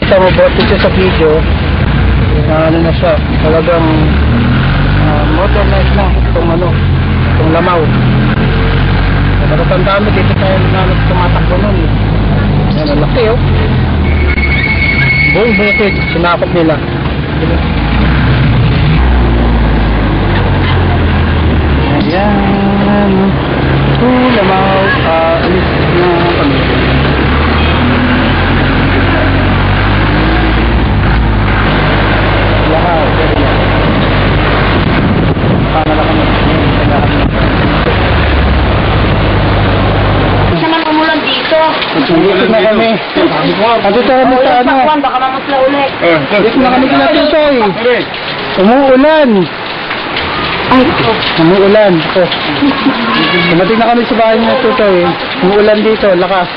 Kita mo po dito sa video, ano na siya, talagang modernized na itong itong Lamaw. Natatandaan mo dito tayo na tumatakbo nun. Yan, ang laki oh. Buong bukid, sinakop nila. Ayan. Lamaw, alis na kami. Lahat. Panala kami. Naman umulan dito. Dito na kami. Dito kami sa ano. Baka mamasla ulit. Dito na kami sa Tutoy. Umuulan. Ay, umuulan. Dumating na kami sa bahay ng Tutoy. Umuulan dito, lakas.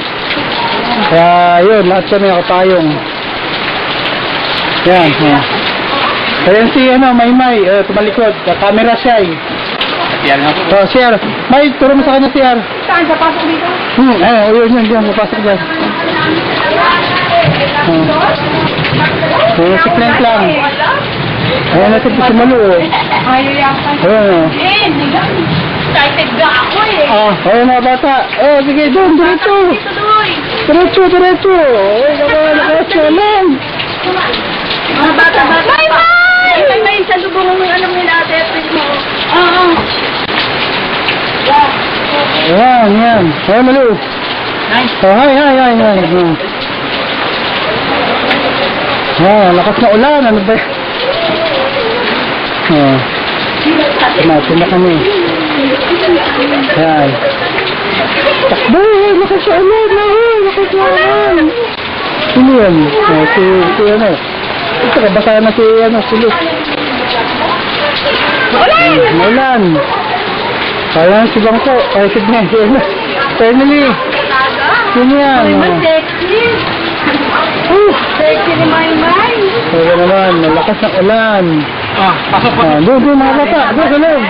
Kaya yun, lahat kami nakapayong. Yan. Ayan si Maymay, tumalikod. Camera siya eh. Yan nga po. Oh, Sir. May, turo mo sa kanya, Sir. saan? Sa pasok dito? Yun, diyan. Mapasok dyan. Siklet lang. Ayan natin po sumalo. Ayaw yata. Excited na ako eh. Ayan mga bata. Sige, doon, diretso. Dito doy. Diretso. Nakaso lang. Mga bata-bata. Bye-bye! May sa lubong ng alam nila ate. Oo. Yan. Ayan, malo. Hi. Lakas na ulan. Ano ba? Tumasin na kami. Ayan. Takbo! Lakas na ulan! Sino yan? Si ano? Ito, kabasa na si Luke. Ulan! Ayan si Bangko. Ay, si Family. Sino yan? Sexy. Sexy ni Maymay. Kaya naman, malakas ng ulan. Pasok po. Doon mga bata. Doon sa loob.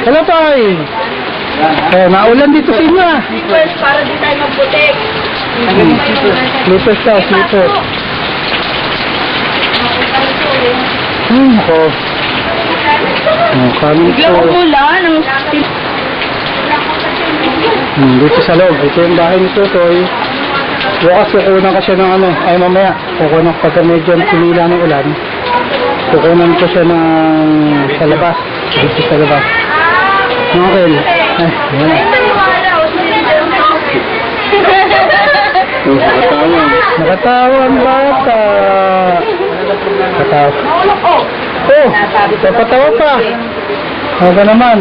Hello, Tay. Naulan dito sa inyo. Slippers para di tayo magputik. Slippers daw, slippers. Ako. Kanin Biglang ko. umulan. Dito sa loob. Ito yung bahay ni Tutoy. Bukas kukunan ka siya ng ay mamaya. Kukunan pagka medyo sinila ng ulan. Kukunan ko siya ng sa labas. Dito sa labas. Okay. Nakatawa ang bata. Nakatawa. Napatawa pa. Huwag naman.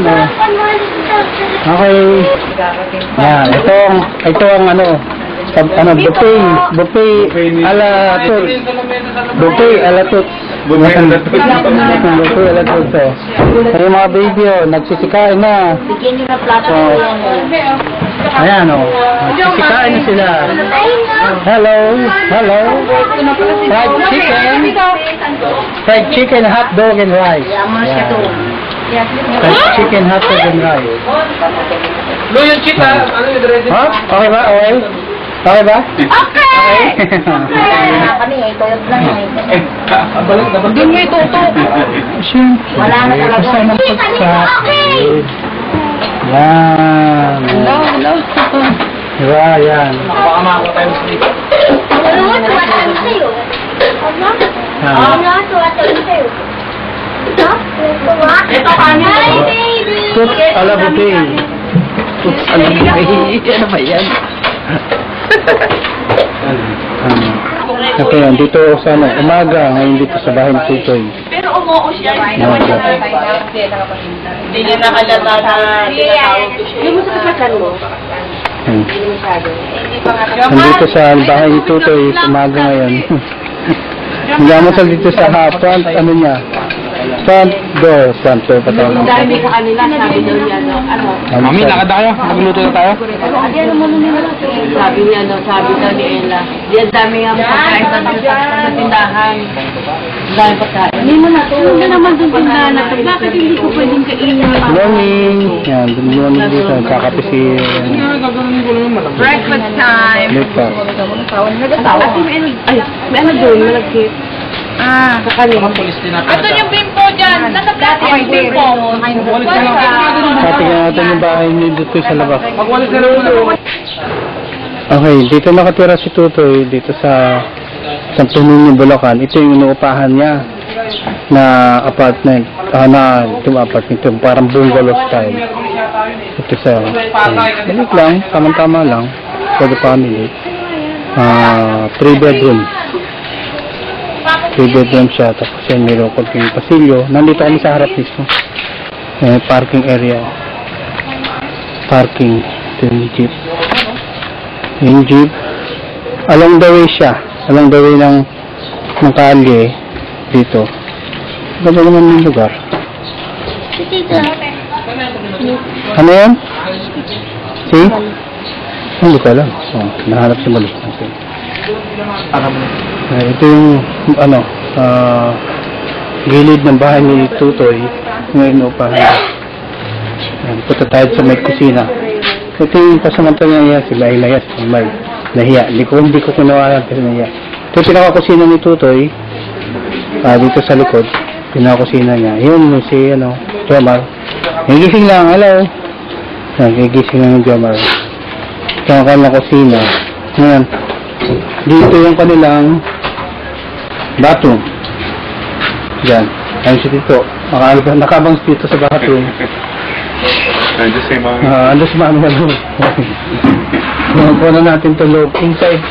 Okay. Yan. Ito ang buffet ala tut. Buffet ala tut. Buffet ala tut. Ay mga baby nagsisikain na. Bigyan nyo na plato yan. Ayan nagsisikain na sila. Hello. Fried chicken, hot dog and rice. Fried chicken, hot dog and rice. Lo yung chita. Ano yung ready? Okay ba? Okay ba? Okay! Kami eh, tuyot lang eh. Hindi mo itutok. Siyempre. Wala na talaga. Basta ng pagkain. Yan. Hello. Diba, yan. Baka makakuha tayo sa dito. Ano mo, tuwatan sa'yo? Sa'yo? Ito kanya. Hi, baby! Toots ala buffet. Toots ala buffet. Ano ba yan? Okay, dito sa umaga, ngayon dito sa bahay ni Tutoy. Pero umuo siya. Hindi niya nakalata na tinatawag ko siya. Yung sa kasan mo? Nandito sa bahay ni Tutoy, umaga ngayon. Nagmamasal dito sa front, front door pa tayo. Dahil sa kanila, sabi daw niya, Mami, lakad na kayo. Magluto na tayo. Adi, ano mo nila? Sabi niya, sabi daw ni Ella. Diyan dami nga pagkain sa tindahan. Dahil pagkain. Hindi mo na to. Hindi naman dun tindahan na to. Bakit hindi ko pwedeng kainin yung mga Morning! Yan, morning dito. Kakape si... breakfast time. Lupa. At may ano doon, malagkit. Kakalim. Ito yung bimpo dyan. Nasa dati yung bimpo. Patingnan natin yung bahay niyo dito sa labas. Pagwalis na lang ulo. Okay, dito nakatira si Tutoy dito sa Santo Niño, Bulacan. Ito yung inuupahan niya na apartment. Itong apartment. Ito parang bungalow style. Ito sa... Balik lang, tama-tama lang. For the family. 3 bedroom. 3 bedroom siya. Tapos yan, mayroon konting pasilyo. Nandito kami sa harap mismo. Parking area. Parking. Ito yung jeep. Yung jeep. Along the way siya. Along the way ng kalye. Dito. Ganda naman yung lugar. Ano yan? See? Hindi ko alam. Nahanap si Malis. Okay. Ito yung gilid ng bahay ni Tutoy ngayon upahan. Punta tayo sa may kusina. Ito yung pasamantala niya si Layas. Nahiya. Hindi ko kinuha kasi nahiya. Ito yung pinakakusina ni Tutoy. Dito sa likod. Pinakakusina niya. Yun si Jomar. Nagising lang. Hello. Nagising lang yung Jomar. Ito ang kanilang kusina. Ngayon. Dito yung kanilang bathroom. Diyan. Ayun siya dito. Nakabang dito sa bathroom. Just say mommy. Ando si mami na loob. Kuha natin ito loob.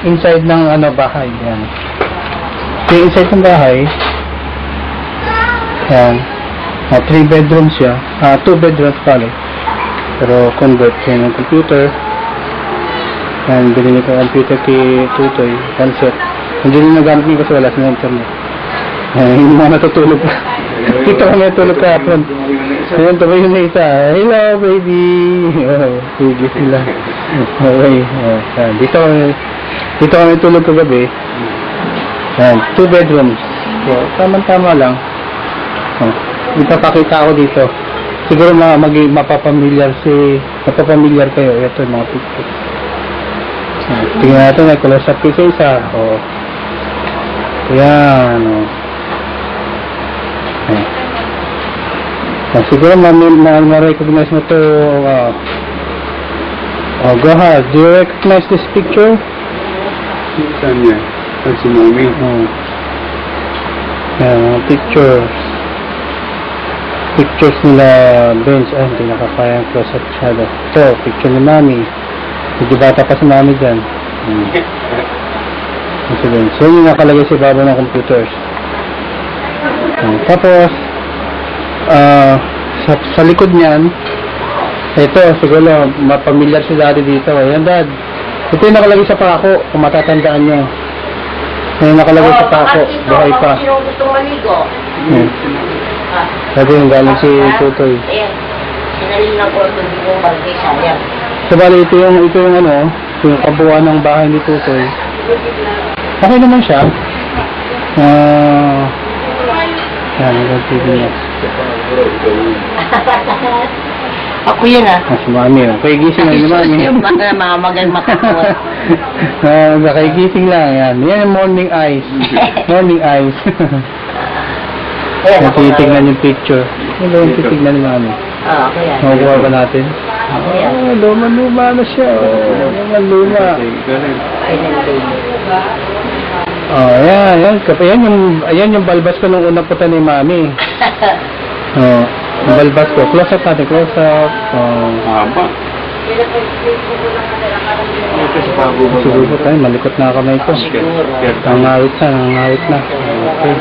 Inside ng bahay. Yan. So, inside ng bahay. Yan. 3 bedrooms siya. 2 bedrooms pala. Pero convert siya ng computer. Yan. Binili ko computer kay Tutoy. Handset. Hindi rin nagamit niya kasi wala sa internet. Hindi mga natutulog pa. Dito kami natulog ka hapon. Ayun, tuloy yun na isa. Hello, baby! Sige sila. Okay. Dito kami tulog kagabi. 2 bedrooms. So, tama-tama lang. Ipapakita ako dito. Siguro mapapamilyar kayo. Ito yung mga pictures. Tingnan natin, may close up isa. Yan. Siguro ma-recognize mo ito. Go ahead. Do you recognize this picture? Saan niya? Saan si mommy? Pictures nila Benz. Hindi nakakaya ang close up shadow. Ito, picture ni mami. Hindi bata pa si mami dyan. So yun yung nakalagay sa baba ng computers. Tapos sa likod niyan, ito siguro mapamilyar si daddy dito. Ayan, dad, ito yung nakalagay sa pako, kung matatandaan nyo. Ito yung nakalagay sa pako, buhay pa. Sabi yung galing si Tutoy. Sinalin na po ito yung barkisa. Ayan. So bali, ito yung yung kabuuan ng bahay ni Tutoy. Okay naman siya. Yan, nag-TV niya. Ako yun Si mami. Kaya gising lang ni mami. Yung mga magal matakot. Kaya gising lang. Yan yung morning eyes. Morning eyes. Titignan yung picture. Ano yung titignan ni mami? Ako yan. Makukuha ba natin? Ako yan. Luma-luma na siya. Luma-luma. Ayan yung balbas ko nung unang puta ni mami. Yung balbas ko. Close up natin. Close up. Mahaba. Ito sa bago ba? Siguro tayo. Malikot na kamay ko. Nangawit na. Okay.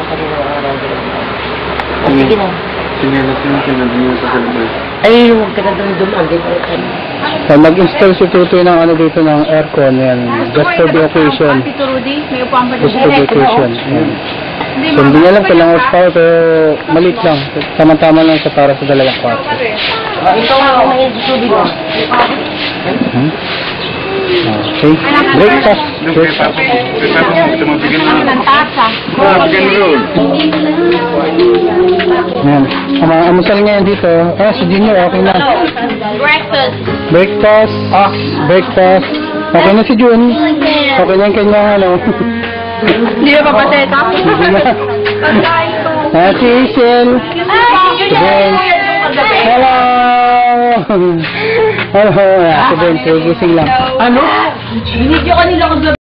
Sige na. Sinelas yung pinagin sa kalabas. Ay, huwag ka na dumaan. So, mag-install si Tutoy ng dito ng aircon. Yan. Just for the occasion. Tito Rudy, may upuan pa Just for the occasion. Yan. So, hindi niya lang kailangan horsepower pero maliit lang. Tama-tama lang sa para sa dalawang kwarto. Ito nga ako may tubig mo. Okay. Breakfast. Ito mabigyan mo. Tasa. Ayan. Amusal ngayon dito. Si Junior, okay na. Breakfast. Breakfast. Breakfast. Okay na si Jun. Okay na yung kanyang ano. Hindi ba papaseta? Hindi na. Si Hazel. Hello! Hello! Si Ben, gising lang. Binidyo ka nila kung